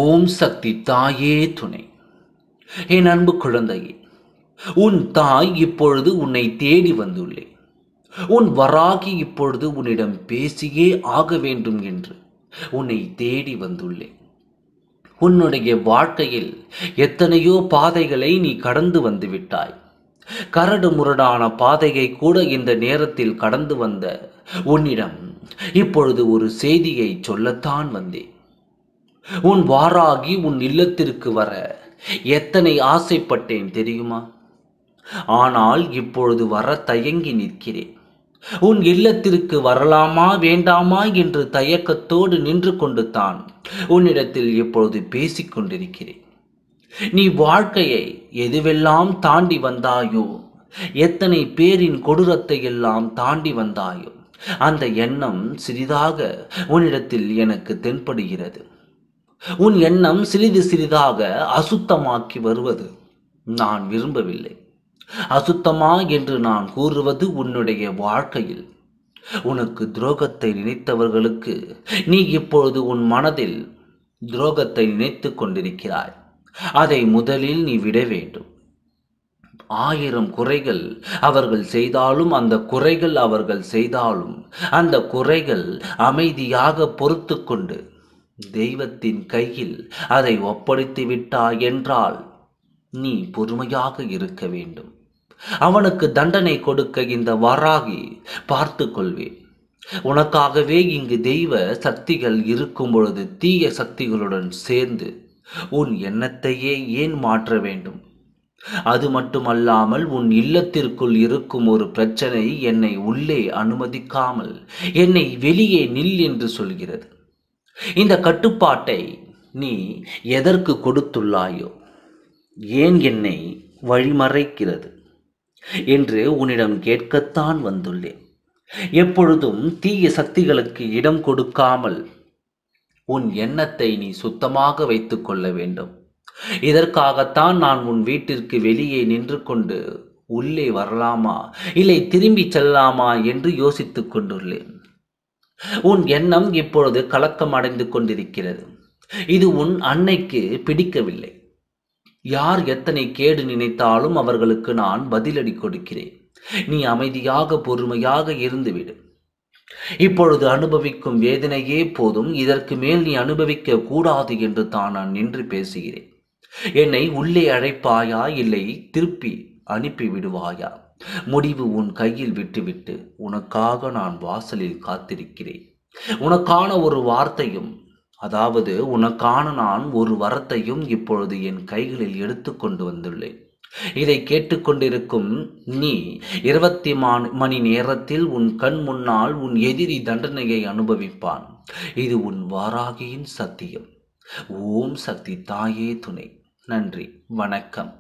ஓம் சக்தி தாயே துணை. என் அன்பு குழந்தையே, உன் தாய் இப்பொழுது உன்னை தேடி வந்துள்ளேன். உன் வராகி இப்பொழுது உன்னிடம் பேசியே ஆக வேண்டும் என்று உன்னை தேடி வந்துள்ளேன். உன்னுடைய வாழ்க்கையில் எத்தனையோ பாதைகளை நீ கடந்து வந்து விட்டாய். கரடு முரடான பாதையை கூட இந்த நேரத்தில் கடந்து வந்த உன்னிடம் இப்பொழுது ஒரு செய்தியை சொல்லத்தான் வந்தேன். உன் வாராகி உன் இல்லத்திற்கு வர எத்தனை ஆசைப்பட்டேன் தெரியுமா? ஆனால் இப்பொழுது வர தயங்கி நிற்கிறேன். உன் இல்லத்திற்கு வரலாமா வேண்டாமா என்று தயக்கத்தோடு நின்று கொண்டு தான் உன்னிடத்தில் இப்பொழுது பேசிக்கொண்டிருக்கிறேன். நீ வாழ்க்கையை எதுவெல்லாம் தாண்டி வந்தாயோ, எத்தனை பேரின் கொடூரத்தை எல்லாம் தாண்டி வந்தாயோ, அந்த எண்ணம் சிறிதாக உன்னிடத்தில் எனக்கு தென்படுகிறது. உன் எண்ணம் சிறிது சிறிதாக அசுத்தமாக்கி வருவது நான் விரும்பவில்லை. அசுத்தமா என்று நான் கூறுவது உன்னுடைய வாழ்க்கையில் உனக்கு துரோகத்தை நினைத்தவர்களுக்கு நீ இப்பொழுது உன் மனதில் துரோகத்தை நினைத்து கொண்டிருக்கிறாய். அதை முதலில் நீ விட வேண்டும். 1000 குறைகள் அவர்கள் செய்தாலும், அந்த குறைகள் அவர்கள் செய்தாலும், அந்த குறைகள் அமைதியாக பொறுத்து கொண்டு தெய்வத்தின் கையில் அதை ஒப்படைத்து விட்டாய் என்றால் நீ பொறுமையாக இருக்க வேண்டும். அவனுக்கு தண்டனை கொடுக்க இந்த வராகி பார்த்து கொள்வேன். உனக்காகவே இங்கு தெய்வ சக்திகள் இருக்கும் பொழுது தீய சக்திகளுடன் சேர்ந்து உன் எண்ணத்தையே ஏன் மாற்ற வேண்டும்? அது மட்டுமல்லாமல் உன் இல்லத்திற்குள் இருக்கும் ஒரு பிரச்சனை என்னை உள்ளே அனுமதிக்காமல் என்னை வெளியே நில் என்று சொல்கிறது. இந்த கட்டுப்பாட்டை நீ எதற்கு கொடுத்துள்ளாயோ, ஏன் என்னை வழிமறைக்கிறது என்று உன்னிடம் கேட்கத்தான் வந்துள்ளேன். எப்பொழுதும் தீய சக்திகளுக்கு இடம் கொடுக்காமல் உன் எண்ணத்தை நீ சுத்தமாக வைத்து கொள்ள வேண்டும். இதற்காகத்தான் நான் உன் வீட்டிற்கு வெளியே நின்று கொண்டு உள்ளே வரலாமா இல்லை திரும்பி செல்லலாமா என்று யோசித்துக் கொண்டுள்ளேன். உன் எண்ணம் இப்பொழுது கலக்கம் அடைந்து கொண்டிருக்கிறது. இது உன் அன்னைக்கு பிடிக்கவில்லை. யார் எத்தனை கேடு நினைத்தாலும் அவர்களுக்கு நான் பதிலடி கொடுக்கிறேன். நீ அமைதியாக பொறுமையாக இருந்துவிடு. இப்பொழுது அனுபவிக்கும் வேதனையே போதும். இதற்கு மேல் நீ அனுபவிக்க கூடாது என்று தான் நான் நின்று பேசுகிறேன். என்னை உள்ளே அழைப்பாயா இல்லை திருப்பி அனுப்பி விடுவாயா? முடிவு உன் கையில் விட்டுவிட்டு உனக்காக நான் வாசலில் காத்திருக்கிறேன். உனக்கான ஒரு வார்த்தையும், அதாவது உனக்கான நான் ஒரு வரத்தையும் இப்பொழுது என் கைகளில் எடுத்து கொண்டு வந்துள்ளேன். இதை கேட்டுக்கொண்டிருக்கும் நீ 24 மணி நேரத்தில் உன் கண் முன்னால் உன் எதிரி தண்டனையை அனுபவிப்பான். இது உன் வாராகியின் சத்தியம். ஓம் சக்தி தாயே துணை. நன்றி, வணக்கம்.